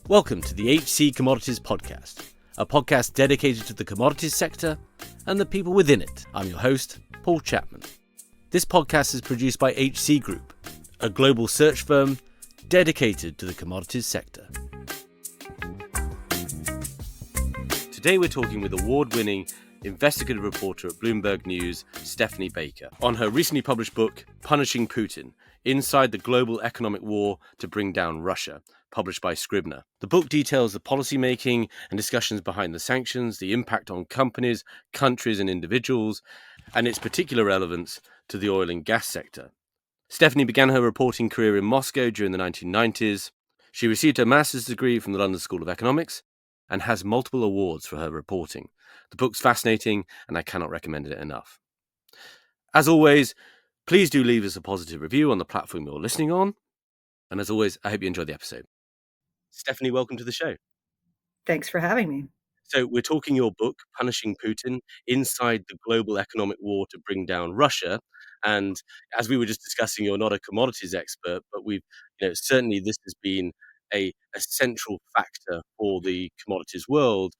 Welcome to the HC Commodities podcast, a podcast dedicated to the commodities sector and the people within it. I'm your host, Paul Chapman. This podcast is produced by HC Group, a global search firm dedicated to the commodities sector. Today we're talking with award-winning investigative reporter at Bloomberg News, Stephanie Baker, on her recently published book, Punishing Putin: Inside the Global Economic War to Bring Down Russia, published by Scribner. The book details the policymaking and discussions behind the sanctions, the impact on companies, countries and individuals, and its particular relevance to the oil and gas sector. Stephanie began her reporting career in Moscow during the 1990s. She received her master's degree from the London School of Economics and has multiple awards for her reporting. The book's fascinating, and I cannot recommend it enough. As always, please do leave us a positive review on the platform you're listening on. And as always, I hope you enjoy the episode. Stephanie, welcome to the show. Thanks for having me. So we're talking your book, Punishing Putin: Inside the Global Economic War to Bring Down Russia. And as we were just discussing, you're not a commodities expert, but certainly this has been a central factor for the commodities world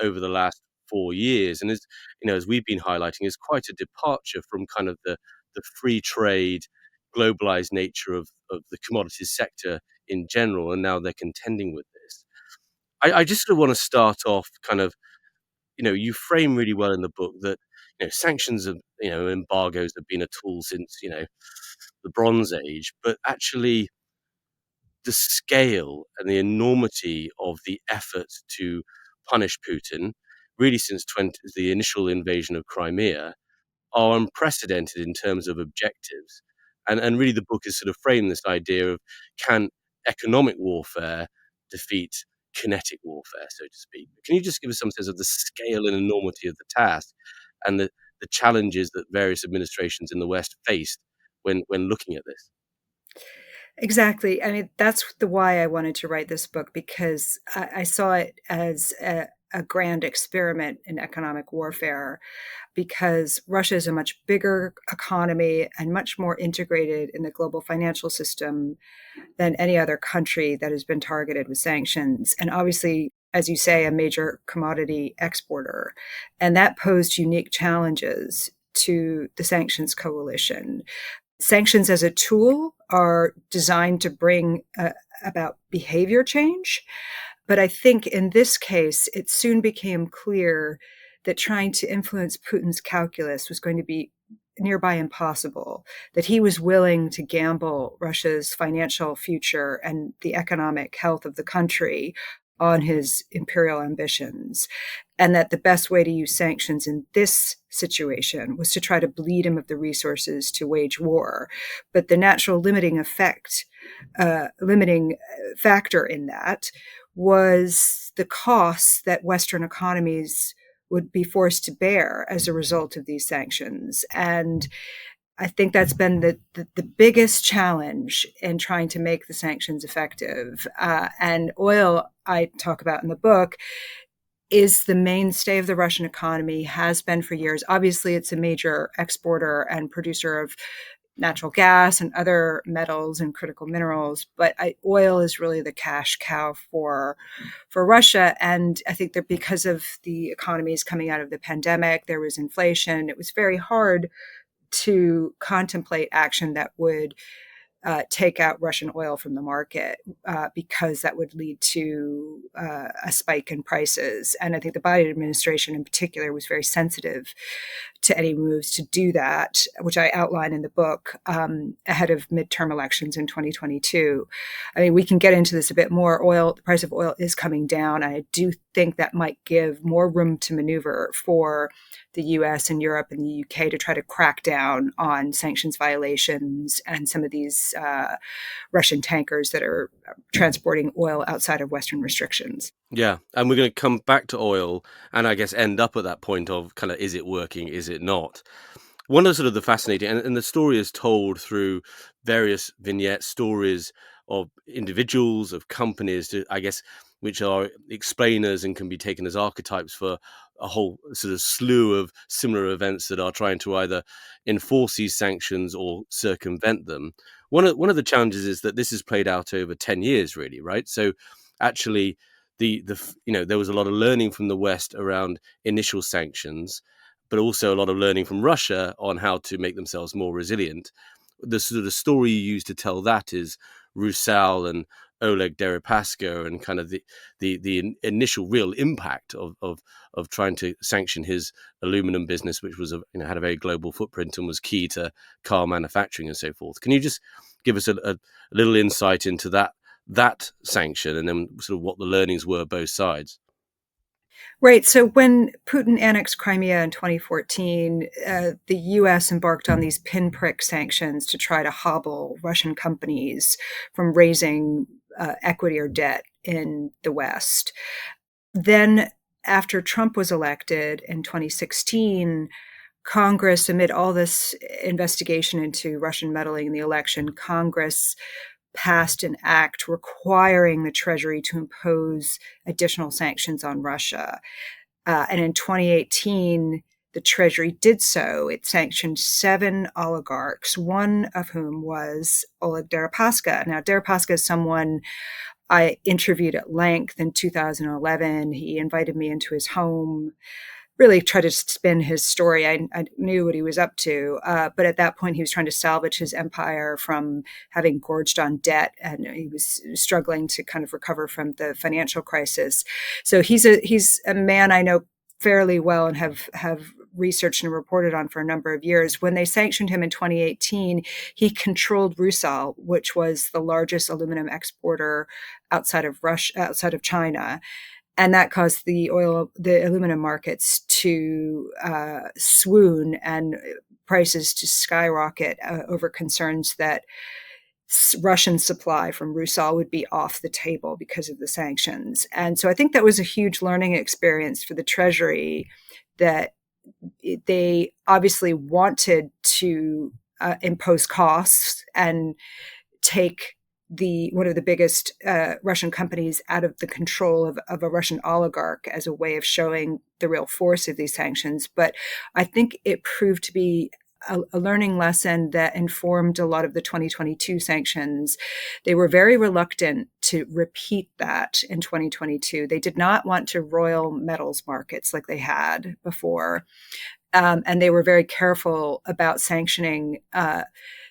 over the last 4 years. And as we've been highlighting, is quite a departure from kind of the free trade, globalized nature of the commodities sector in general. And now they're contending with this. I just sort of want to start off you frame really well in the book that, sanctions and, embargoes have been a tool since, the Bronze Age, but actually the scale and the enormity of the effort to punish Putin, really since the initial invasion of Crimea, are unprecedented in terms of objectives. And really the book is sort of framed this idea of, can economic warfare defeat kinetic warfare, so to speak? Can you just give us some sense of the scale and enormity of the task and the challenges that various administrations in the West faced when looking at this? Exactly. I mean, that's why I wanted to write this book, because I saw it as a grand experiment in economic warfare, because Russia is a much bigger economy and much more integrated in the global financial system than any other country that has been targeted with sanctions. And obviously, as you say, a major commodity exporter. And that posed unique challenges to the sanctions coalition. Sanctions as a tool are designed to bring about behavior change. But I think in this case, it soon became clear that trying to influence Putin's calculus was going to be nearby impossible, that he was willing to gamble Russia's financial future and the economic health of the country on his imperial ambitions, and that the best way to use sanctions in this situation was to try to bleed him of the resources to wage war. But the natural limiting factor in that was the costs that Western economies would be forced to bear as a result of these sanctions. And I think that's been the biggest challenge in trying to make the sanctions effective. And oil, I talk about in the book, is the mainstay of the Russian economy, has been for years. Obviously, it's a major exporter and producer of natural gas and other metals and critical minerals, but oil is really the cash cow for Russia. And I think that because of the economies coming out of the pandemic, there was inflation. It was very hard to contemplate action that would take out Russian oil from the market, because that would lead to a spike in prices. And I think the Biden administration in particular was very sensitive to any moves to do that, which I outline in the book, ahead of midterm elections in 2022. I mean, we can get into this a bit more. The price of oil is coming down. I do think that might give more room to maneuver for the US and Europe and the UK to try to crack down on sanctions violations and some of these Russian tankers that are transporting oil outside of Western restrictions. Yeah, and we're going to come back to oil and I guess end up at that point of kind of, is it working, is it not? One of the fascinating, and the story is told through various vignette stories of individuals, of companies, I guess, which are explainers and can be taken as archetypes for a whole sort of slew of similar events that are trying to either enforce these sanctions or circumvent them. One of the challenges is that this is played out over 10 years, really, right? So actually there was a lot of learning from the West around initial sanctions, but also a lot of learning from Russia on how to make themselves more resilient. The sort of story you use to tell that is Rusal and Oleg Deripaska, and kind of the initial real impact of trying to sanction his aluminum business, which was had a very global footprint and was key to car manufacturing and so forth. Can you just give us a little insight into that sanction, and then sort of what the learnings were both sides? Right. So when Putin annexed Crimea in 2014, the U.S. embarked on these pinprick sanctions to try to hobble Russian companies from raising equity or debt in the West. Then, after Trump was elected in 2016, Congress, amid all this investigation into Russian meddling in the election, Congress passed an act requiring the Treasury to impose additional sanctions on Russia. And in 2018, the Treasury did so. It sanctioned 7 oligarchs, one of whom was Oleg Deripaska. Now, Deripaska is someone I interviewed at length in 2011. He invited me into his home, really tried to spin his story. I knew what he was up to. But at that point, he was trying to salvage his empire from having gorged on debt, and he was struggling to kind of recover from the financial crisis. So he's a man I know fairly well and have researched and reported on for a number of years. When they sanctioned him in 2018, he controlled Rusal, which was the largest aluminum exporter outside of Russia, outside of China. And that caused the aluminum markets to swoon and prices to skyrocket over concerns that Russian supply from Rusal would be off the table because of the sanctions. And so I think that was a huge learning experience for the Treasury, that they obviously wanted to impose costs and take one of the biggest Russian companies out of the control of a Russian oligarch as a way of showing the real force of these sanctions. But I think it proved to be a learning lesson that informed a lot of the 2022 sanctions. They were very reluctant to repeat that in 2022. They did not want to roil metals markets like they had before. And they were very careful about sanctioning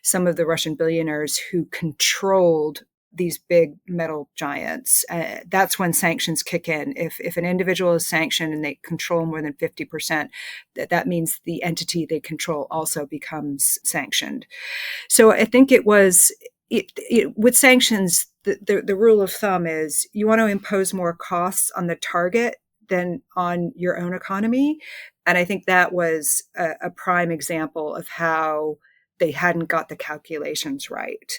some of the Russian billionaires who controlled these big metal giants. That's when sanctions kick in. If an individual is sanctioned and they control more than 50%, that means the entity they control also becomes sanctioned. So I think with sanctions, the rule of thumb is you want to impose more costs on the target than on your own economy. And I think that was a prime example of how they hadn't got the calculations right.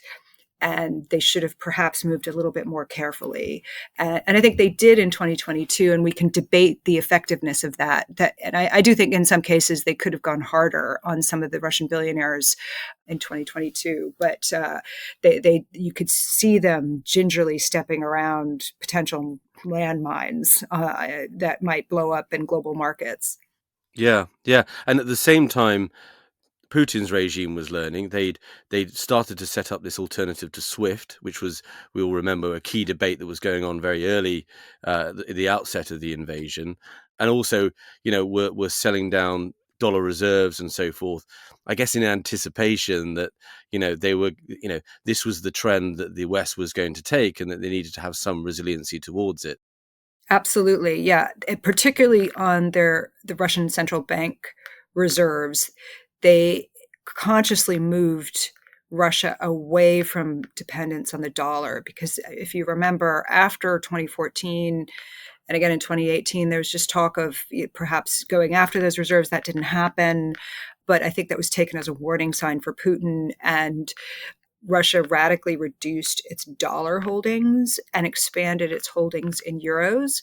And they should have perhaps moved a little bit more carefully. And I think they did in 2022, and we can debate the effectiveness of that. And I do think in some cases they could have gone harder on some of the Russian billionaires in 2022. But you could see them gingerly stepping around potential landmines that might blow up in global markets. Yeah, yeah. And at the same time, Putin's regime was learning. They'd started to set up this alternative to SWIFT, which was, we all remember, a key debate that was going on very early, at the outset of the invasion, and also, were selling down dollar reserves and so forth. I guess in anticipation that they were, this was the trend that the West was going to take, and that they needed to have some resiliency towards it. Absolutely, yeah. Particularly on the Russian central bank reserves, they consciously moved Russia away from dependence on the dollar. Because if you remember, after 2014 and again in 2018, there was just talk of perhaps going after those reserves. That didn't happen. But I think that was taken as a warning sign for Putin, and Russia radically reduced its dollar holdings and expanded its holdings in euros.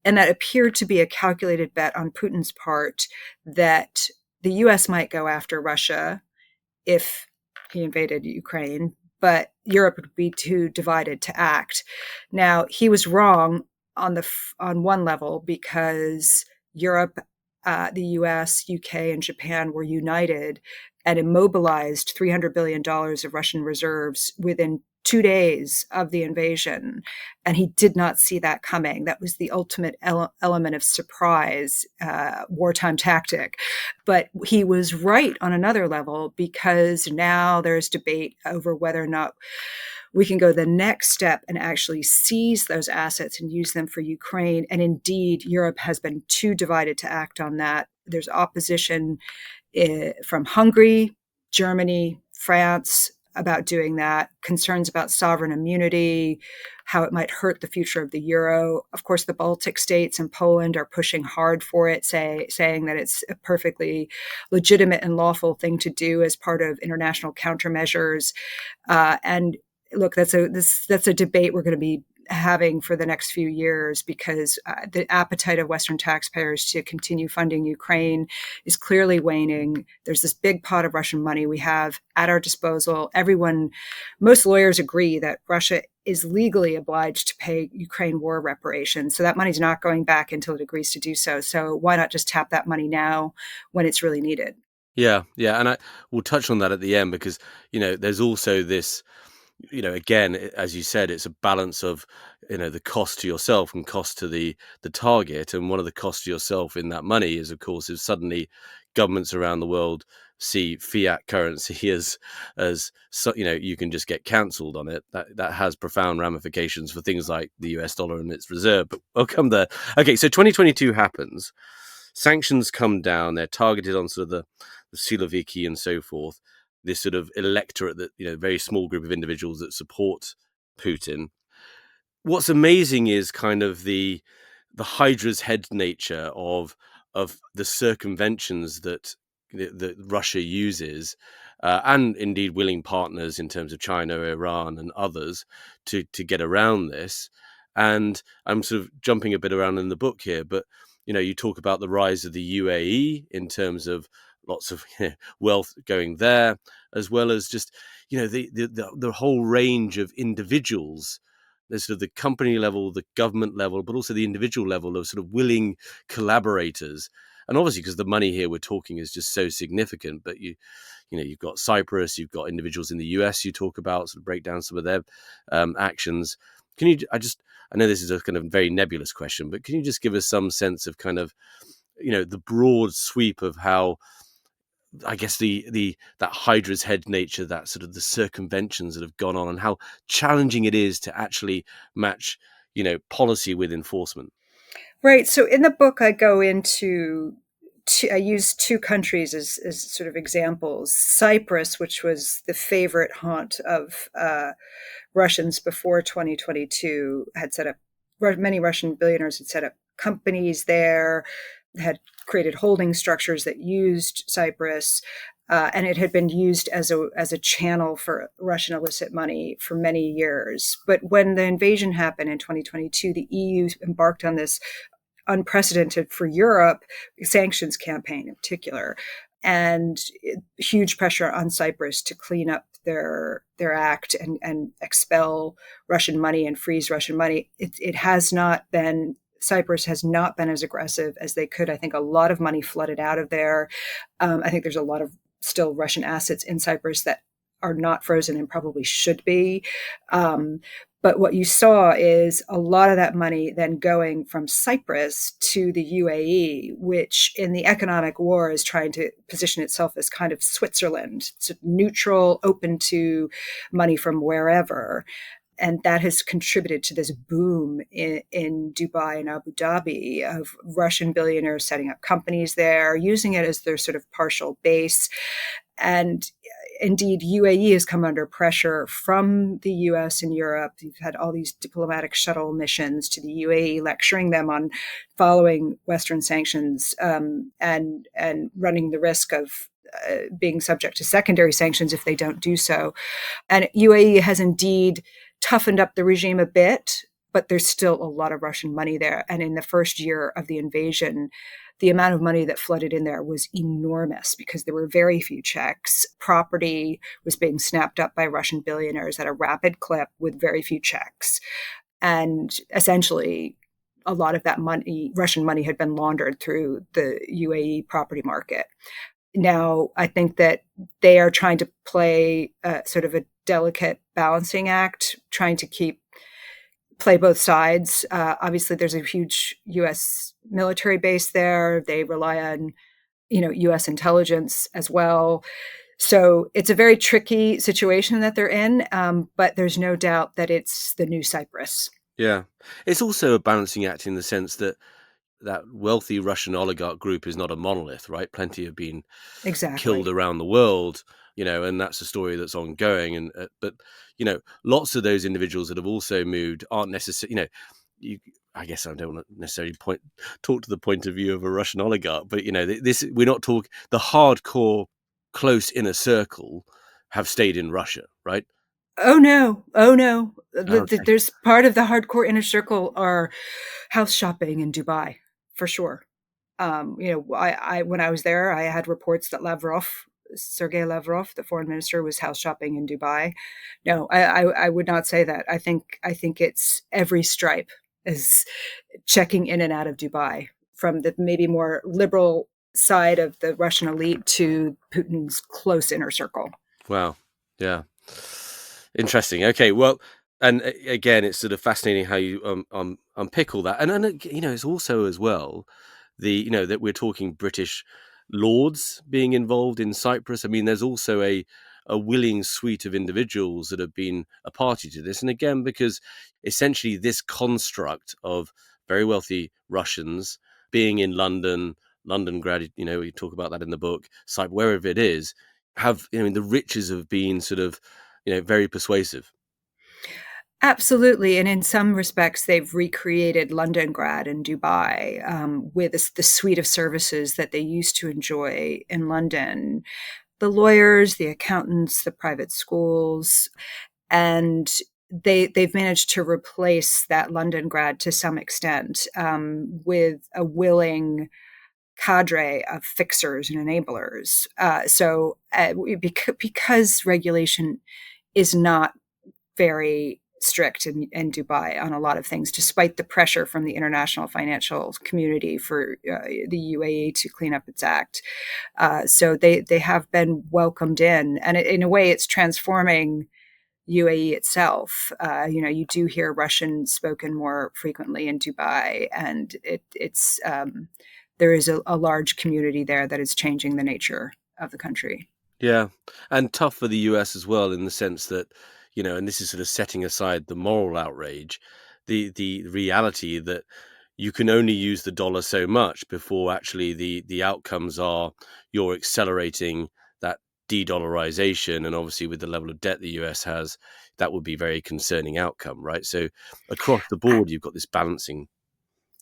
And that appeared to be a calculated bet on Putin's part that the US might go after Russia if he invaded Ukraine, but Europe would be too divided to act. Now, he was wrong on one level, because Europe, the US, UK, and Japan were united and immobilized $300 billion of Russian reserves within 2 days of the invasion, and he did not see that coming. That was the ultimate element of surprise, wartime tactic. But he was right on another level, because now there's debate over whether or not we can go the next step and actually seize those assets and use them for Ukraine. And indeed, Europe has been too divided to act on that. There's opposition from Hungary, Germany, France about doing that, concerns about sovereign immunity, how it might hurt the future of the euro. Of course, the Baltic states and Poland are pushing hard for it, saying that it's a perfectly legitimate and lawful thing to do as part of international countermeasures. And look, that's a debate we're going to be having for the next few years, because the appetite of Western taxpayers to continue funding Ukraine is clearly waning. There's this big pot of Russian money we have at our disposal. Most lawyers agree that Russia is legally obliged to pay Ukraine war reparations. So that money's not going back until it agrees to do so. So why not just tap that money now when it's really needed? Yeah, yeah, and we'll touch on that at the end, because there's also this, again, as you said, it's a balance of the cost to yourself and cost to the target. And one of the costs to yourself in that money is, of course, if suddenly governments around the world see fiat currency as you can just get cancelled on it. That has profound ramifications for things like the US dollar and its reserve. But we'll come there. Okay, so 2022 happens. Sanctions come down. They're targeted on sort of the Siloviki and so forth, this sort of electorate, that very small group of individuals that support Putin. What's amazing is kind of the Hydra's head nature of the circumventions that Russia uses, and indeed willing partners in terms of China, Iran, and others to get around this. And I'm sort of jumping a bit around in the book here, but you talk about the rise of the UAE in terms of lots of wealth going there, as well as just the whole range of individuals. There's sort of the company level, the government level, but also the individual level of sort of willing collaborators. And obviously, because the money here we're talking is just so significant, but you've got Cyprus, you've got individuals in the US you talk about, sort of break down some of their actions. Can you, I know this is a kind of very nebulous question, but can you just give us some sense of kind of, the broad sweep of how, I guess, that Hydra's head nature, that sort of the circumventions that have gone on, and how challenging it is to actually match, policy with enforcement? Right. So in the book, I go into I use two countries as sort of examples. Cyprus, which was the favorite haunt of Russians before 2022, had set up, many Russian billionaires had set up companies there, had created holding structures that used Cyprus, and it had been used as a channel for Russian illicit money for many years. But when the invasion happened in 2022, the EU embarked on this unprecedented for Europe sanctions campaign in particular, and huge pressure on Cyprus to clean up their act and expel Russian money and freeze Russian money. Cyprus has not been as aggressive as they could. I think a lot of money flooded out of there. I think there's a lot of still Russian assets in Cyprus that are not frozen and probably should be. But what you saw is a lot of that money then going from Cyprus to the UAE, which in the economic war is trying to position itself as kind of Switzerland. It's neutral, open to money from wherever. And that has contributed to this boom in Dubai and Abu Dhabi of Russian billionaires setting up companies there, using it as their sort of partial base. And indeed, UAE has come under pressure from the US and Europe. You've had all these diplomatic shuttle missions to the UAE, lecturing them on following Western sanctions, and running the risk of being subject to secondary sanctions if they don't do so. And UAE has indeed toughened up the regime a bit, but there's still a lot of Russian money there. And in the first year of the invasion, the amount of money that flooded in there was enormous because there were very few checks. Property was being snapped up by Russian billionaires at a rapid clip with very few checks. And essentially, a lot of that money, Russian money, had been laundered through the UAE property market. Now, I think that they are trying to play sort of a delicate balancing act, trying to play both sides. Obviously, there's a huge U.S. military base there. They rely on, U.S. intelligence as well. So it's a very tricky situation that they're in, but there's no doubt that it's the new Cyprus. Yeah. It's also a balancing act in the sense that that wealthy Russian oligarch group is not a monolith, right? Plenty have been killed Exactly. around the world, and that's a story that's ongoing. And but lots of those individuals that have also moved aren't necessarily, you. I guess I don't want to necessarily talk to the point of view of a Russian oligarch, but this we're not talking the hardcore, close inner circle have stayed in Russia, right? Oh no! Oh no! Okay. There's part of the hardcore inner circle are house shopping in Dubai, for sure. I when I was there, I had reports that Sergei Lavrov, the foreign minister, was house shopping in Dubai. No, I would not say that. I think it's every stripe is checking in and out of Dubai, from the maybe more liberal side of the Russian elite to Putin's close inner circle. Wow. Yeah. Interesting. Okay. Well, and again, it's sort of fascinating how you unpick all that, and it's also as well that we're talking British lords being involved in Cyprus. I mean, there's also a willing suite of individuals that have been a party to this, and again, because essentially this construct of very wealthy Russians being in London, London grad, we talk about that in the book, Cyprus, wherever it is, have the riches have been sort of very persuasive. Absolutely. And in some respects, they've recreated Londongrad in Dubai, with the suite of services that they used to enjoy in London: the lawyers, the accountants, the private schools. And they've managed to replace that Londongrad to some extent, with a willing cadre of fixers and enablers. Because regulation is not very strict in Dubai on a lot of things, despite the pressure from the international financial community for the UAE to clean up its act. So they have been welcomed in, and in a way, it's transforming UAE itself. You do hear Russian spoken more frequently in Dubai, and it's there is a large community there that is changing the nature of the country. Yeah, and tough for the US as well in the sense that, and this is sort of setting aside the moral outrage, the reality that you can only use the dollar so much before actually the outcomes are you're accelerating that de-dollarization, and obviously with the level of debt the US has, that would be a very concerning outcome, right? So across the board, you've got this balancing.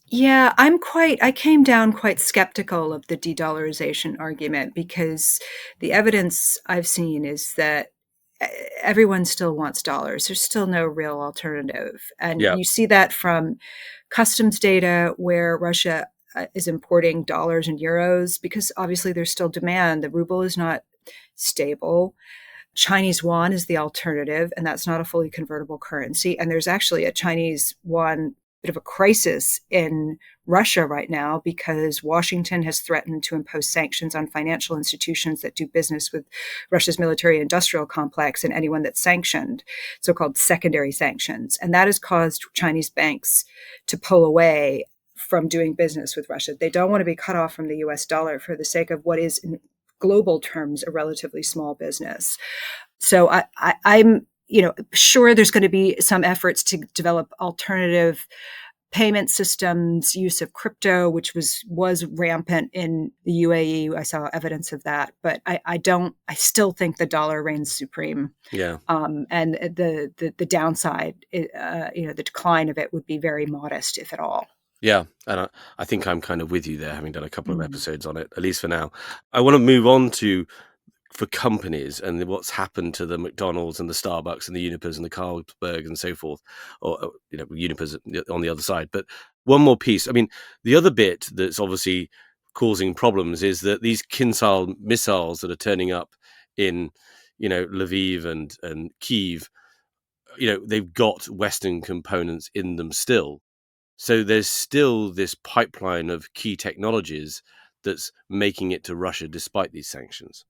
Yeah, I came down quite skeptical of the de-dollarization argument, because the evidence I've seen is that e- everyone still wants dollars. There's still no real alternative. And Yeah, you see that from customs data, where Russia is importing dollars and euros because obviously there's still demand. The ruble is not stable. Chinese yuan is the alternative, and that's not a fully convertible currency. And there's actually a Chinese yuan bit of a crisis in Russia right now, because Washington has threatened to impose sanctions on financial institutions that do business with Russia's military industrial complex and anyone that's sanctioned, so called secondary sanctions. And that has caused Chinese banks to pull away from doing business with Russia. They don't want to be cut off from the US dollar for the sake of what is, in global terms, a relatively small business. So I'm sure there's going to be some efforts to develop alternative payment systems, use of crypto, which was rampant in the UAE. I saw evidence of that, but I still think the dollar reigns supreme. yeah. And the downside, the decline of it would be very modest, if at all. Yeah, and I think I'm kind of with you there, having done a couple of Mm. episodes on it, at least for now. I want to move on to for companies and what's happened to the McDonald's and the Starbucks and the Unipers and the Carlsberg and so forth, or Unipers on the other side. But one more piece. I mean, the other bit that's obviously causing problems is that these Kinsale missiles that are turning up in Lviv and Kiev, they've got Western components in them still. So there's still this pipeline of key technologies that's making it to Russia despite these sanctions.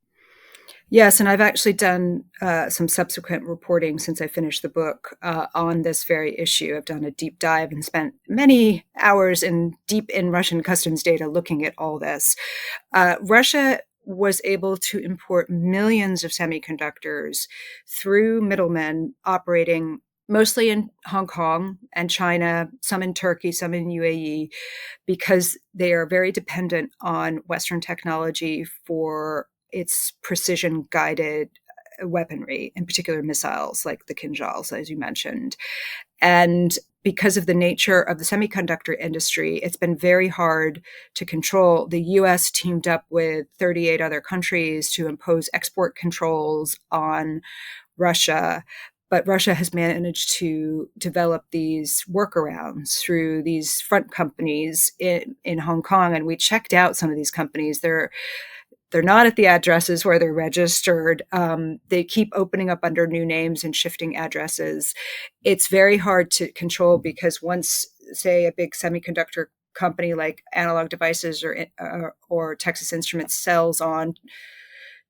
Yes, and I've actually done some subsequent reporting since I finished the book on this very issue. I've done a deep dive and spent many hours deep in Russian customs data looking at all this. Russia was able to import millions of semiconductors through middlemen operating mostly in Hong Kong and China, some in Turkey, some in UAE, because they are very dependent on Western technology for its precision guided weaponry, in particular missiles like the Kinzhals, as you mentioned. And because of the nature of the semiconductor industry, it's been very hard to control. The US teamed up with 38 other countries to impose export controls on Russia. But Russia has managed to develop these workarounds through these front companies in Hong Kong. And we checked out some of these companies. They're not at the addresses where they're registered. They keep opening up under new names and shifting addresses. It's very hard to control because once, say, a big semiconductor company like Analog Devices or Texas Instruments sells on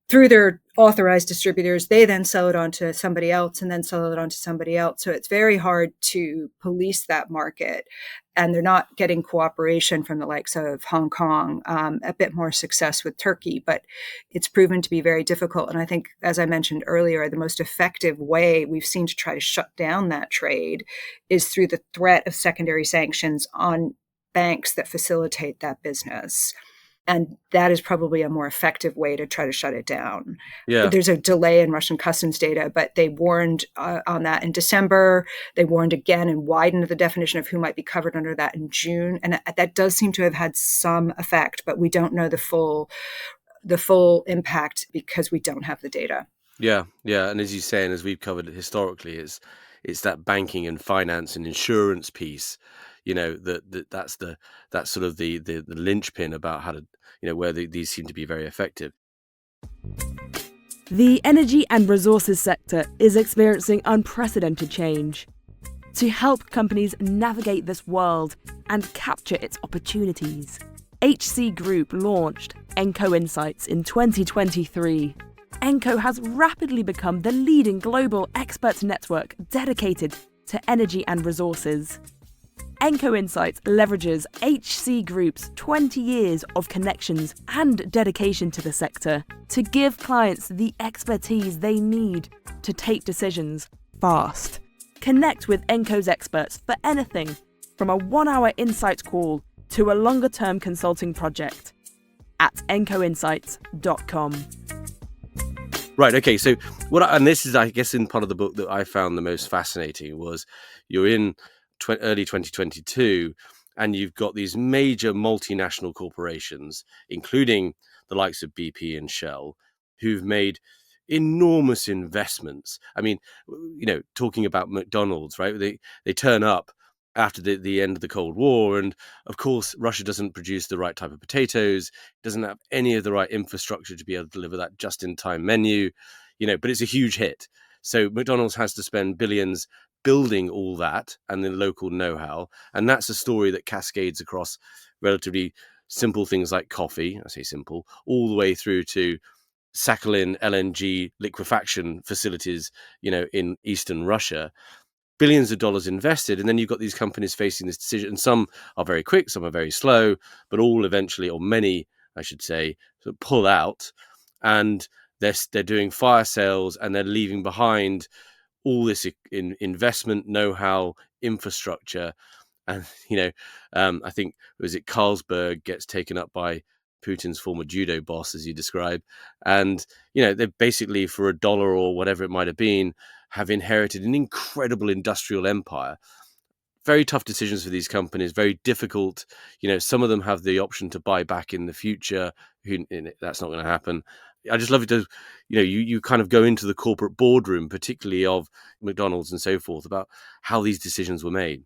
through their authorized distributors, they then sell it on to somebody else and then sell it on to somebody else. So it's very hard to police that market. And they're not getting cooperation from the likes of Hong Kong, a bit more success with Turkey, but it's proven to be very difficult. And I think, as I mentioned earlier, the most effective way we've seen to try to shut down that trade is through the threat of secondary sanctions on banks that facilitate that business. And that is probably a more effective way to try to shut it down. Yeah. There's a delay in Russian customs data, but they warned on that in December. They warned again and widened the definition of who might be covered under that in June. And that does seem to have had some effect, but we don't know the full impact because we don't have the data. Yeah. And as you say, and as we've covered it historically, it's that banking and finance and insurance piece, that's sort of the linchpin about how to, where these seem to be very effective. The energy and resources sector is experiencing unprecedented change. To help companies navigate this world and capture its opportunities, HC Group launched Enco Insights in 2023. Enco has rapidly become the leading global expert network dedicated to energy and resources. Enco Insights leverages HC Group's 20 years of connections and dedication to the sector to give clients the expertise they need to take decisions fast. Connect with Enco's experts for anything from a 1-hour insight call to a longer-term consulting project at encoinsights.com. Right. Okay. So and this is, I guess, in part of the book that I found the most fascinating was you're in early 2022, and you've got these major multinational corporations, including the likes of BP and Shell, who've made enormous investments. I mean, talking about McDonald's, right? They turn up after the end of the Cold War, and of course, Russia doesn't produce the right type of potatoes, doesn't have any of the right infrastructure to be able to deliver that just-in-time menu, but it's a huge hit. So McDonald's has to spend billions building all that and the local know-how. And that's a story that cascades across relatively simple things like coffee, I say simple, all the way through to Sakhalin LNG liquefaction facilities, in eastern Russia. Billions of dollars invested. And then you've got these companies facing this decision. And some are very quick, some are very slow, but all eventually, or many, I should say, sort of pull out. And they're doing fire sales, and they're leaving behind all this investment, know-how, infrastructure. And, I think, was it Carlsberg gets taken up by Putin's former judo boss, as you describe. And, they basically, for $1 or whatever it might have been, have inherited an incredible industrial empire. Very tough decisions for these companies, very difficult. Some of them have the option to buy back in the future. That's not going to happen. I just love it to, you kind of go into the corporate boardroom, particularly of McDonald's and so forth, about how these decisions were made.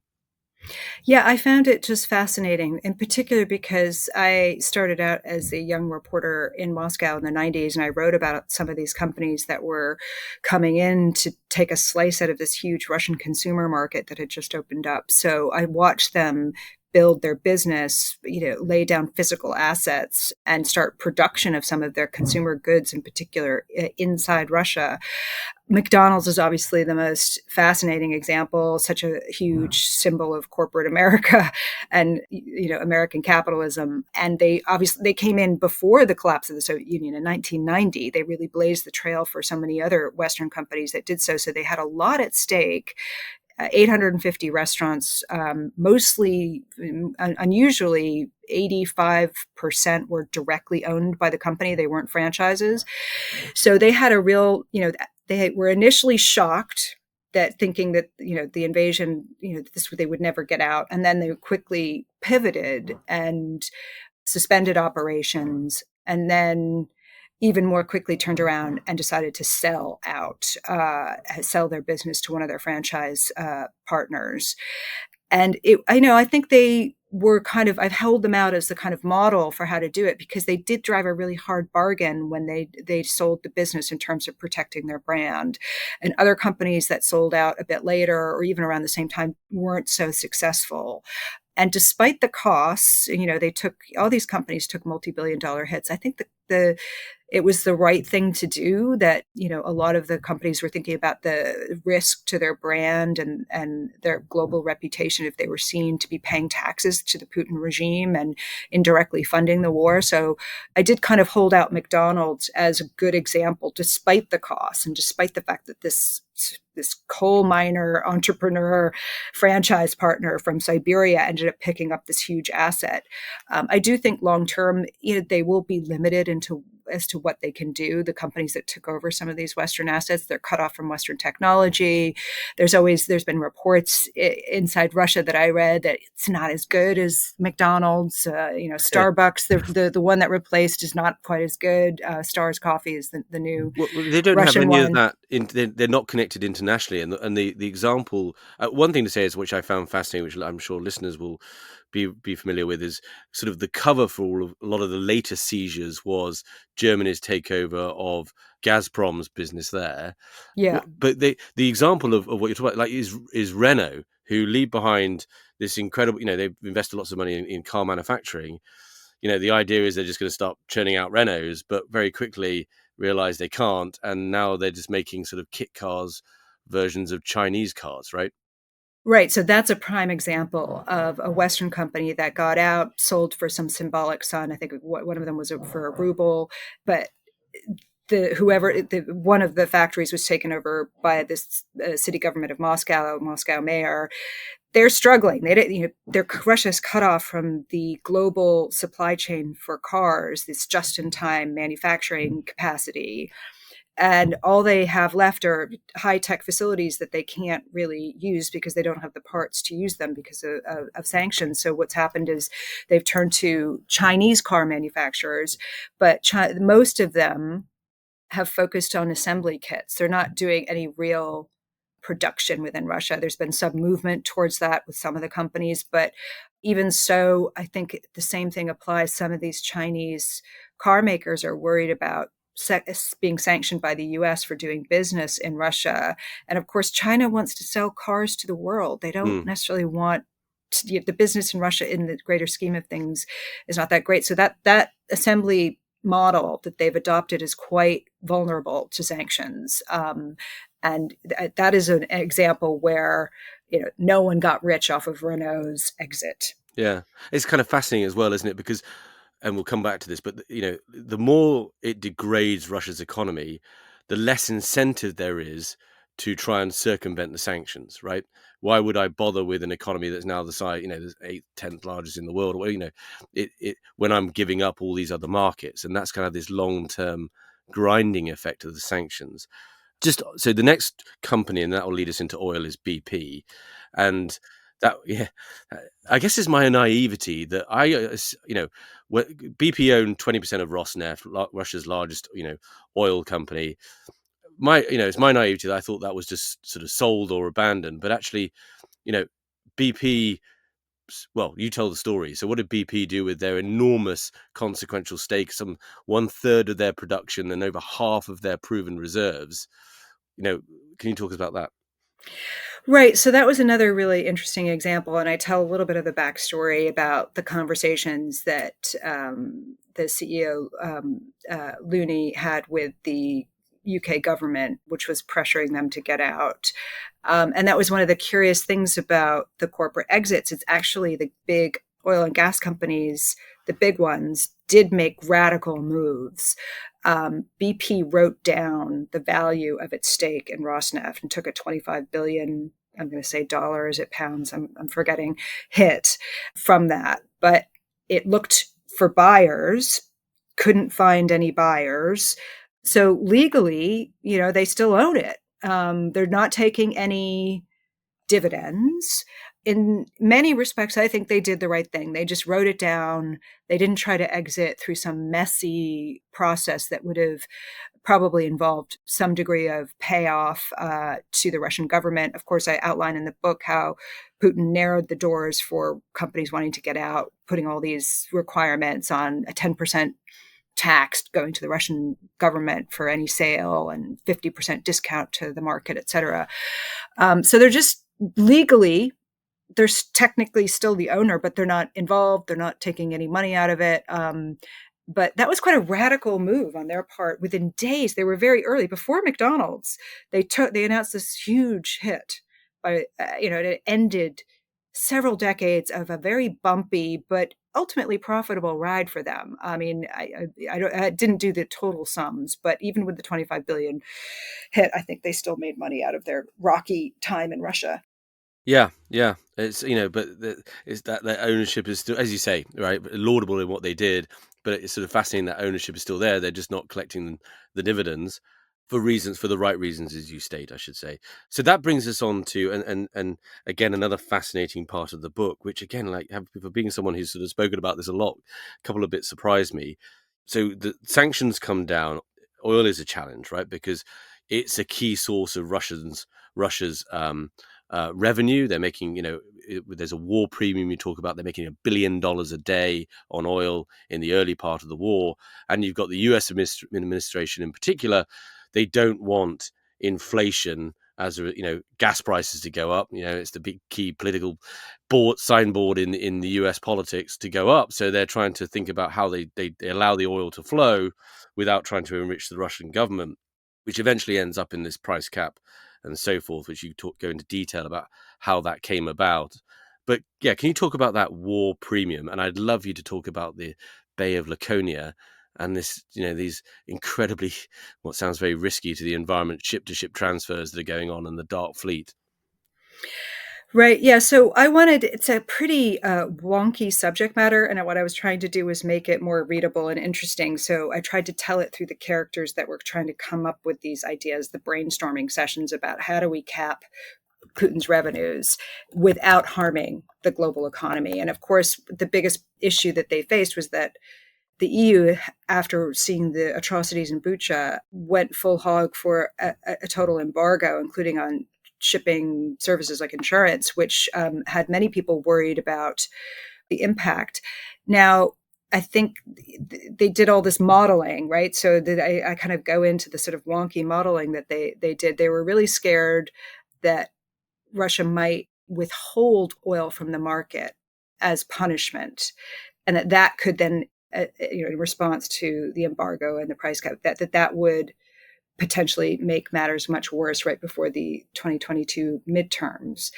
Yeah, I found it just fascinating, in particular because I started out as a young reporter in Moscow in the 90s, and I wrote about some of these companies that were coming in to take a slice out of this huge Russian consumer market that had just opened up. So I watched them build their business, lay down physical assets and start production of some of their consumer goods, in particular inside Russia. McDonald's is obviously the most fascinating example, such a huge symbol of corporate America and American capitalism. And they came in before the collapse of the Soviet Union in 1990. They really blazed the trail for so many other Western companies that did so. So they had a lot at stake. 850 restaurants, mostly, unusually, 85% were directly owned by the company. They weren't franchises. So they had a real, they were initially shocked that thinking that, the invasion, they would never get out. And then they quickly pivoted and suspended operations, and then even more quickly turned around and decided to sell their business to one of their franchise partners. And I think they were I've held them out as the kind of model for how to do it, because they did drive a really hard bargain when they sold the business in terms of protecting their brand. And other companies that sold out a bit later or even around the same time weren't so successful. And despite the costs, all these companies took multi-billion-dollar hits. I think it was the right thing to do. That a lot of the companies were thinking about the risk to their brand and their global reputation if they were seen to be paying taxes to the Putin regime and indirectly funding the war. So I did kind of hold out McDonald's as a good example, despite the costs and despite the fact that this coal miner entrepreneur franchise partner from Siberia ended up picking up this huge asset. I do think long term, they will be limited as to what they can do. The companies that took over some of these Western assets, they're cut off from Western technology. There's been reports inside Russia that I read that it's not as good as McDonald's. Starbucks, the one that replaced, is not quite as good. Stars Coffee is the new. Well, they don't Russian have any one. of that. They're not connected internationally. And the example, one thing to say is, which I found fascinating, which I'm sure listeners will be familiar with, is sort of the cover for a lot of the later seizures was Germany's takeover of Gazprom's business there. Yeah. But the example of what you're talking about, like, is Renault, who leave behind this incredible, they've invested lots of money in car manufacturing. The idea is they're just going to start churning out Renaults, but very quickly realize they can't. And now they're just making sort of kit cars versions of Chinese cars, right? Right. So that's a prime example of a Western company that got out, sold for some symbolic sum. I think one of them was for a ruble, but one of the factories was taken over by this city government of Moscow mayor. They're struggling. Russia's cut off from the global supply chain for cars, this just-in-time manufacturing capacity. And all they have left are high-tech facilities that they can't really use because they don't have the parts to use them because of sanctions. So what's happened is they've turned to Chinese car manufacturers, but most of them have focused on assembly kits. They're not doing any real production within Russia. There's been some movement towards that with some of the companies, but even so, I think the same thing applies. Some of these Chinese car makers are worried about being sanctioned by the US for doing business in Russia. And of course, China wants to sell cars to the world. They don't necessarily want the business in Russia, in the greater scheme of things, is not that great. So that assembly model that they've adopted is quite vulnerable to sanctions. And that is an example where no one got rich off of Renault's exit. Yeah, it's kind of fascinating as well, isn't it? Because, and we'll come back to this, but the more it degrades Russia's economy, the less incentive there is to try and circumvent the sanctions, right? Why would I bother with an economy that's now the size, the 8th, 10th largest in the world, or when I'm giving up all these other markets? And that's kind of this long-term grinding effect of the sanctions. Just so the next company, and that will lead us into oil, is BP, and that, I guess is my naivety that BP owned 20% of Rosneft, Russia's largest, oil company. It's my naivety that I thought that was just sort of sold or abandoned, but actually, BP. Well, you tell the story. So, what did BP do with their enormous consequential stake, some 1/3 of their production and over half of their proven reserves? Can you talk about that? Right. So that was another really interesting example. And I tell a little bit of the backstory about the conversations that the CEO, Looney, had with the UK government, which was pressuring them to get out. And that was one of the curious things about the corporate exits. It's actually the big oil and gas companies, the big ones, did make radical moves. BP wrote down the value of its stake in Rosneft and took a 25 billion, I'm going to say dollars, it pounds, I'm forgetting, hit from that. But it looked for buyers, couldn't find any buyers. So legally, they still own it. They're not taking any dividends. In many respects, I think they did the right thing. They just wrote it down. They didn't try to exit through some messy process that would have probably involved some degree of payoff to the Russian government. Of course, I outline in the book how Putin narrowed the doors for companies wanting to get out, putting all these requirements on a 10% tax going to the Russian government for any sale and 50% discount to the market, et cetera. So they're just legally, they're technically still the owner, but they're not involved. They're not taking any money out of it. But that was quite a radical move on their part. Within days, they were very early. Before McDonald's, they announced this huge hit. It ended several decades of a very bumpy but ultimately profitable ride for them. I mean, I didn't do the total sums, but even with the 25 billion hit, I think they still made money out of their rocky time in Russia. Yeah, yeah. It's but it's that ownership is still, as you say, right, laudable in what they did, but it's sort of fascinating that ownership is still there. They're just not collecting the dividends for the right reasons, as you state, I should say. So that brings us on to and again another fascinating part of the book, which again, like for being someone who's sort of spoken about this a lot, a couple of bits surprised me. So the sanctions come down. Oil is a challenge, right? Because it's a key source of Russia's revenue. They're making, there's a war premium you talk about. They're making $1 billion a day on oil in the early part of the war. And you've got the US administration in particular. They don't want inflation gas prices to go up. It's the big key political signboard in the US politics to go up. So they're trying to think about how they allow the oil to flow without trying to enrich the Russian government, which eventually ends up in this price cap and so forth, which you go into detail about how that came about. But yeah, can you talk about that war premium? And I'd love you to talk about the Bay of Laconia and this, these incredibly, what sounds very risky to the environment, ship-to-ship transfers that are going on in the Dark Fleet. Right. Yeah. So it's a pretty wonky subject matter. And what I was trying to do was make it more readable and interesting. So I tried to tell it through the characters that were trying to come up with these ideas, the brainstorming sessions about how do we cap Putin's revenues without harming the global economy. And of course, the biggest issue that they faced was that the EU, after seeing the atrocities in Bucha, went full hog for a total embargo, including on shipping services like insurance, which had many people worried about the impact. Now, I think they did all this modeling, right? So I kind of go into the sort of wonky modeling that they did. They were really scared that Russia might withhold oil from the market as punishment, and that could then, in response to the embargo and the price cap, that would potentially make matters much worse right before the 2022 midterms.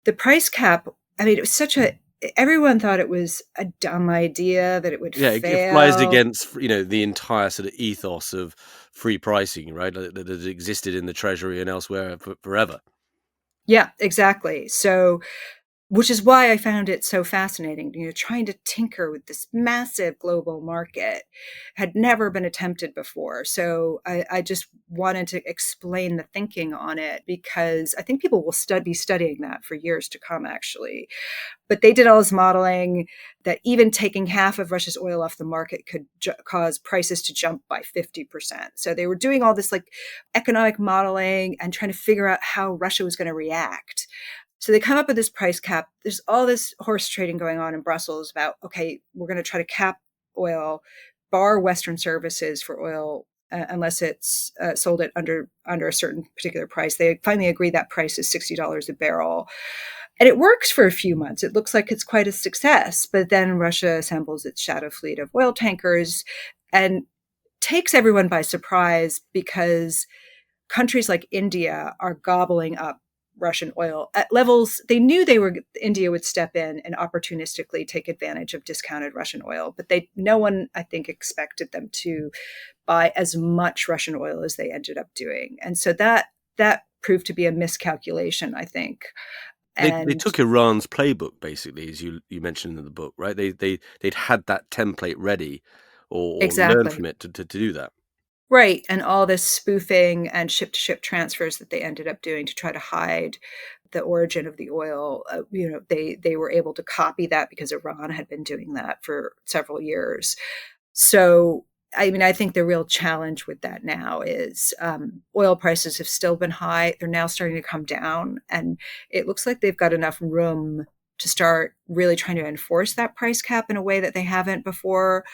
The price cap, I mean, it was everyone thought it was a dumb idea, that it would fail. It flies against, the entire sort of ethos of free pricing, right? That has existed in the Treasury and elsewhere forever. Yeah, exactly. So, which is why I found it so fascinating. Trying to tinker with this massive global market had never been attempted before. So I just wanted to explain the thinking on it, because I think people will be studying that for years to come, actually. But they did all this modeling that even taking half of Russia's oil off the market could cause prices to jump by 50%. So they were doing all this like economic modeling and trying to figure out how Russia was going to react. So they come up with this price cap. There's all this horse trading going on in Brussels about, okay, we're going to try to cap oil, bar Western services for oil unless it's sold at under a certain particular price. They finally agreed that price is $60 a barrel. And it works for a few months. It looks like it's quite a success. But then Russia assembles its shadow fleet of oil tankers and takes everyone by surprise, because countries like India are gobbling up Russian oil at levels they knew India would step in and opportunistically take advantage of discounted Russian oil, but no one, I think, expected them to buy as much Russian oil as they ended up doing. And so that proved to be a miscalculation, I think. They took Iran's playbook, basically, as you mentioned in the book, right? They'd had that template ready, or learned exactly. from it to do that. Right. And all this spoofing and ship-to-ship transfers that they ended up doing to try to hide the origin of the oil, they were able to copy that because Iran had been doing that for several years. So, I mean, I think the real challenge with that now is oil prices have still been high. They're now starting to come down. And it looks like they've got enough room to start really trying to enforce that price cap in a way that they haven't before,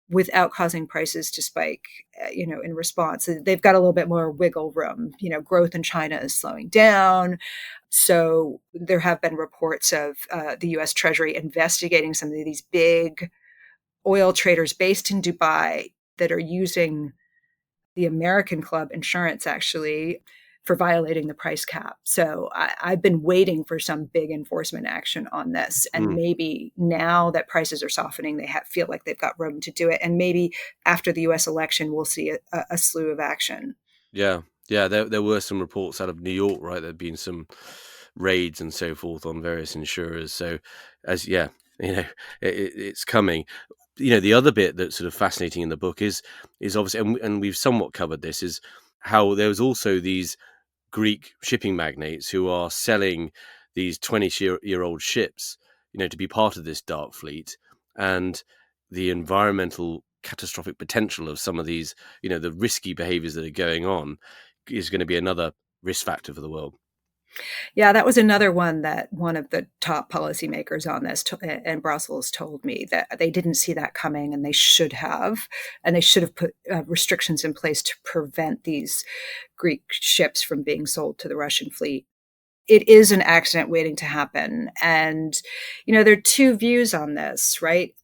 without causing prices to spike, in response. They've got a little bit more wiggle room. Growth in China is slowing down. So there have been reports of the U.S. Treasury investigating some of these big oil traders based in Dubai that are using the American Club insurance, actually, for violating the price cap. So I've been waiting for some big enforcement action on this. And maybe now that prices are softening, they feel like they've got room to do it. And maybe after the U.S. election, we'll see a slew of action. Yeah. There were some reports out of New York, right? There'd been some raids and so forth on various insurers. So, it's coming. The other bit that's sort of fascinating in the book is obviously, and we've somewhat covered this, is how there was also these Greek shipping magnates who are selling these 20-year-old ships, to be part of this dark fleet, and the environmental catastrophic potential of some of these, the risky behaviors that are going on, is going to be another risk factor for the world. Yeah, that was another one that one of the top policymakers on this in Brussels told me that they didn't see that coming, and they should have. And they should have put restrictions in place to prevent these Greek ships from being sold to the Russian fleet. It is an accident waiting to happen. And, there are two views on this, right?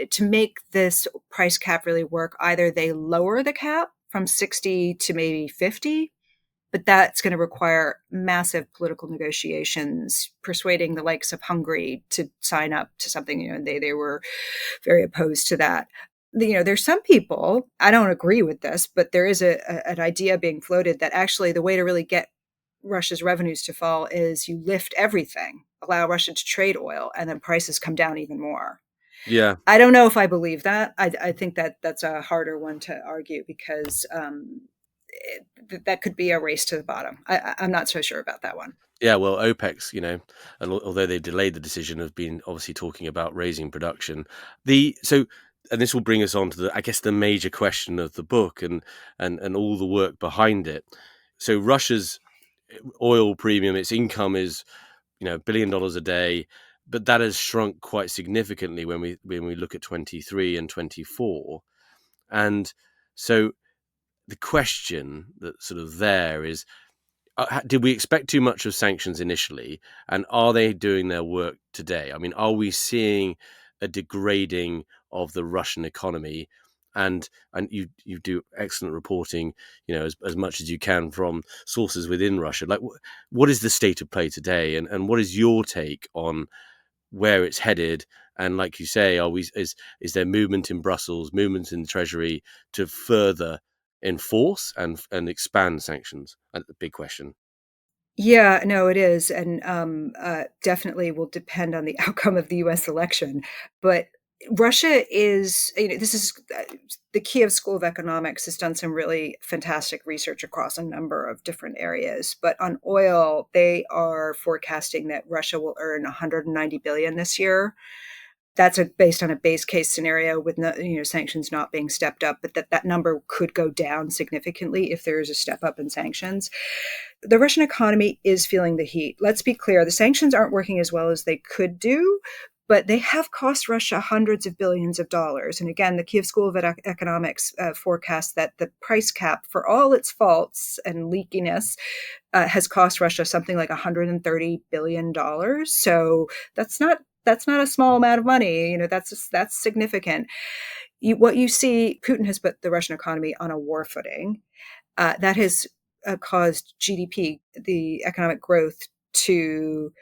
To make this price cap really work, either they lower the cap from 60 to maybe 50, but that's going to require massive political negotiations, persuading the likes of Hungary to sign up to something. They were very opposed to that. There's some people, I don't agree with this, but there is an idea being floated that actually the way to really get Russia's revenues to fall is you lift everything, allow Russia to trade oil, and then prices come down even more. Yeah. I don't know if I believe that. I think that's a harder one to argue, because that could be a race to the bottom. I'm not so sure about that one. Yeah, well, OPEC's, although they delayed the decision, have been obviously talking about raising production. And this will bring us on to the major question of the book and all the work behind it. So Russia's oil premium, its income is, $1 billion a day, but that has shrunk quite significantly when we look at 23 and 24. And so the question that's sort of there is, did we expect too much of sanctions initially, and are they doing their work today? I mean, are we seeing a degrading of the Russian economy? And you do excellent reporting, as much as you can from sources within Russia. Like, what is the state of play today, and what is your take on where it's headed? And like you say, is there movement in Brussels, movement in the Treasury to further enforce and expand sanctions? That's the big question. Yeah, no, it is. And definitely will depend on the outcome of the US election. But Russia is, this is the Kiev School of Economics has done some really fantastic research across a number of different areas. But on oil, they are forecasting that Russia will earn 190 billion this year. That's based on a base case scenario with sanctions not being stepped up, but that number could go down significantly if there is a step up in sanctions. The Russian economy is feeling the heat. Let's be clear, the sanctions aren't working as well as they could do, but they have cost Russia hundreds of billions of dollars. And again, the Kiev School of Economics forecasts that the price cap, for all its faults and leakiness, has cost Russia something like $130 billion. So that's not a small amount of money. That's significant. What you see, Putin has put the Russian economy on a war footing. That has caused GDP, the economic growth, to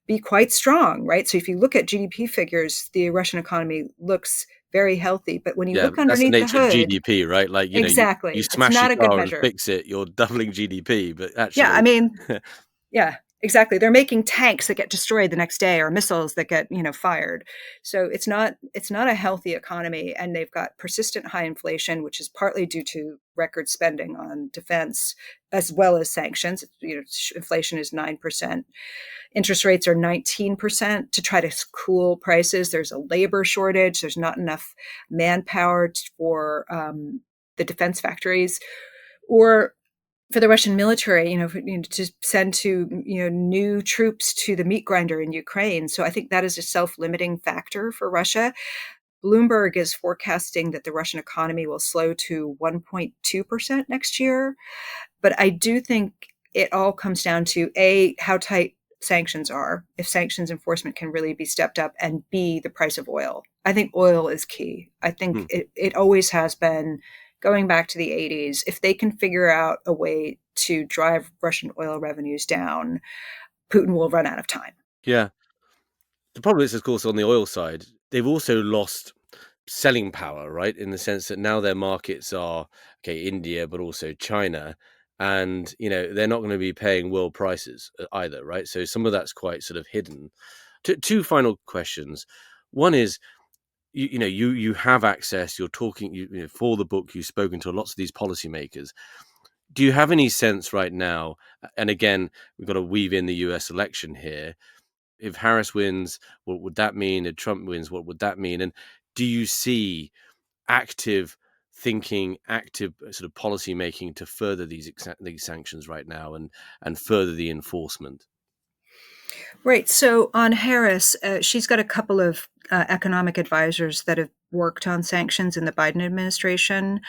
be quite strong, right? So if you look at GDP figures, the Russian economy looks very healthy. But when you look That's the underneath the nature of hood, GDP, right? Like, you exactly, it's smash your not a good car and measure. fix it, you're doubling GDP, but Yeah, I actually, mean, yeah, exactly. They're making tanks that get destroyed the next day, or missiles that get, fired. So it's not a healthy economy, and they've got persistent high inflation, which is partly due to record spending on defense as well as sanctions. Inflation is 9%. Interest rates are 19% to try to cool prices. There's a labor shortage. There's not enough manpower for the defense factories, or for the Russian military, to send new troops to the meat grinder in Ukraine. So I think that is a self-limiting factor for Russia. Bloomberg is forecasting that the Russian economy will slow to 1.2% next year. But I do think it all comes down to A, how tight sanctions are, if sanctions enforcement can really be stepped up, and B, the price of oil. I think oil is key. I think it always has been, going back to the 80s. If they can figure out a way to drive Russian oil revenues down, Putin will run out of time. yeah. The problem is, of course, on the oil side, they've also lost selling power, right? In the sense that now their markets are, okay, India, but also China. And, they're not going to be paying world prices either, right? So some of that's quite sort of hidden. Two final questions. One is, you have access, you're talking, for the book, you've spoken to lots of these policymakers. Do you have any sense right now, and again, we've got to weave in the US election here, if Harris wins, what would that mean? If Trump wins, what would that mean? And do you see active thinking, active sort of policy making to further these sanctions right now and further the enforcement? Right. So on Harris, she's got a couple of economic advisors that have worked on sanctions in the Biden administration.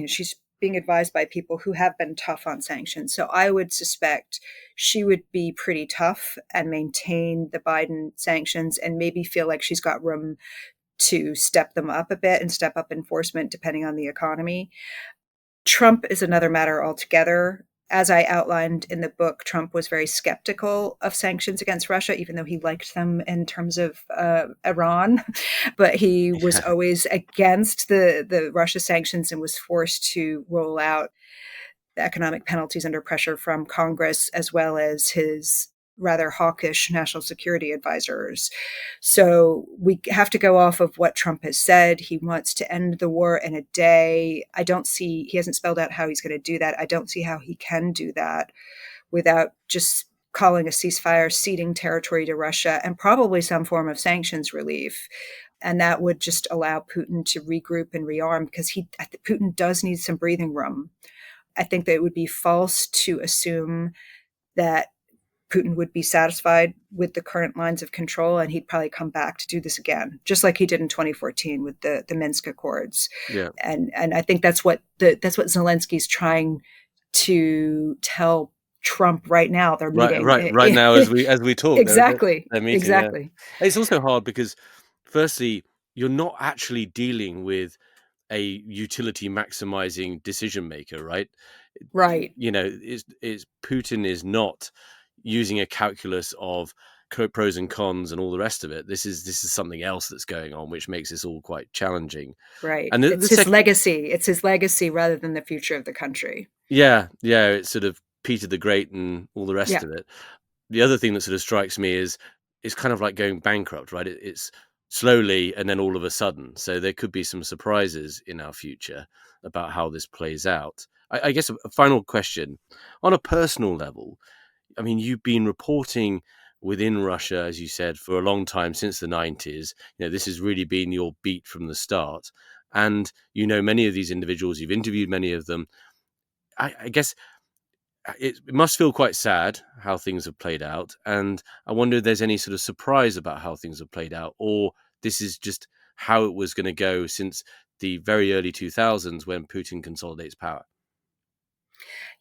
She's being advised by people who have been tough on sanctions. So I would suspect she would be pretty tough and maintain the Biden sanctions, and maybe feel like she's got room to step them up a bit and step up enforcement depending on the economy. Trump is another matter altogether. As I outlined in the book, Trump was very skeptical of sanctions against Russia, even though he liked them in terms of Iran. But he was Yeah. always against the Russia sanctions, and was forced to roll out the economic penalties under pressure from Congress, as well as his rather hawkish national security advisors. So we have to go off of what Trump has said. He wants to end the war in a day. He hasn't spelled out how he's going to do that. I don't see how he can do that without just calling a ceasefire, ceding territory to Russia, and probably some form of sanctions relief. And that would just allow Putin to regroup and rearm, because Putin does need some breathing room. I think that it would be false to assume that Putin would be satisfied with the current lines of control, and he'd probably come back to do this again, just like he did in 2014 with the Minsk Accords. Yeah. And I think that's what Zelensky's trying to tell Trump right now. They're meeting Right now as we talk. Exactly. They're meeting. Exactly. Yeah. It's also hard because, firstly, you're not actually dealing with a utility maximizing decision maker, right? Right. Is Putin is not using a calculus of pros and cons and all the rest of it. This is something else that's going on, which makes this all quite challenging. Right. And It's his legacy. It's his legacy rather than the future of the country. Yeah. It's sort of Peter the Great and all the rest Yeah. of it. The other thing that sort of strikes me is it's kind of like going bankrupt, right? It's slowly and then all of a sudden. So there could be some surprises in our future about how this plays out. I guess a final question on a personal level. I mean, you've been reporting within Russia, as you said, for a long time, since the 90s. This has really been your beat from the start. And many of these individuals, you've interviewed many of them. I guess it must feel quite sad how things have played out. And I wonder if there's any sort of surprise about how things have played out, or this is just how it was going to go since the very early 2000s when Putin consolidates power.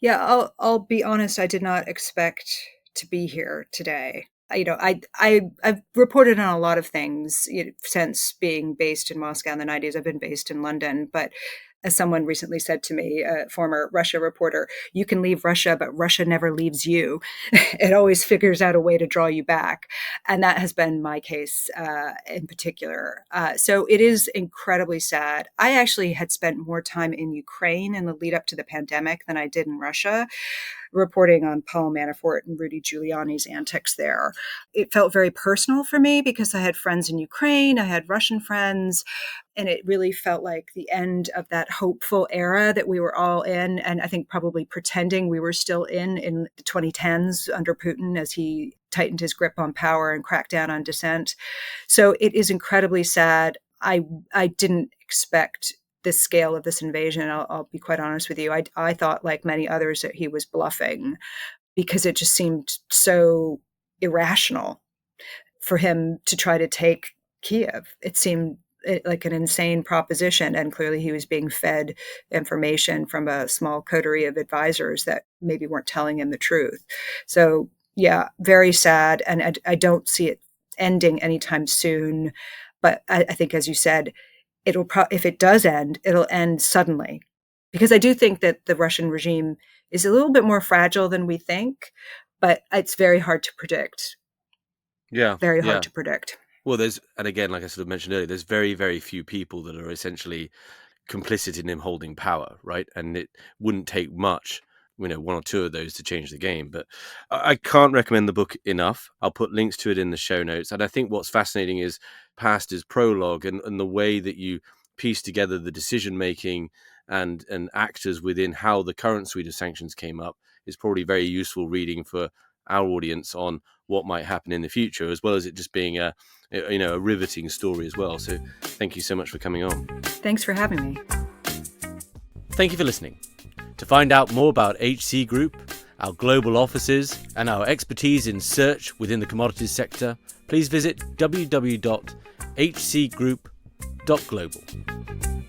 Yeah, I'll be honest, I did not expect to be here today. I've reported on a lot of things, since being based in Moscow in the 90s. I've been based in London, but as someone recently said to me, a former Russia reporter, you can leave Russia, but Russia never leaves you. It always figures out a way to draw you back. And that has been my case in particular. So it is incredibly sad. I actually had spent more time in Ukraine in the lead up to the pandemic than I did in Russia, reporting on Paul Manafort and Rudy Giuliani's antics there. It felt very personal for me because I had friends in Ukraine, I had Russian friends, and it really felt like the end of that hopeful era that we were all in, and I think probably pretending we were still in the 2010s under Putin as he tightened his grip on power and cracked down on dissent. So it is incredibly sad. I didn't expect the scale of this invasion. I'll be quite honest with you. I thought, like many others, that he was bluffing because it just seemed so irrational for him to try to take Kiev. It seemed like an insane proposition, and clearly he was being fed information from a small coterie of advisors that maybe weren't telling him the truth. So yeah, very sad, and I don't see it ending anytime soon. But I think, as you said, if it does end, it'll end suddenly, because I do think that the Russian regime is a little bit more fragile than we think, but it's very hard to predict. Yeah, Very yeah. hard to predict. Well, and again, like I sort of mentioned earlier, there's very, very few people that are essentially complicit in him holding power, right? And it wouldn't take much, one or two of those to change the game. But I can't recommend the book enough. I'll put links to it in the show notes. And I think what's fascinating is past his prologue and the way that you piece together the decision-making and actors within how the current suite of sanctions came up is probably very useful reading for our audience on what might happen in the future, as well as it just being a riveting story as well. So thank you so much for coming on. Thanks for having me. Thank you for listening. To find out more about HC Group, our global offices, and our expertise in search within the commodities sector, please visit www.hcgroup.global.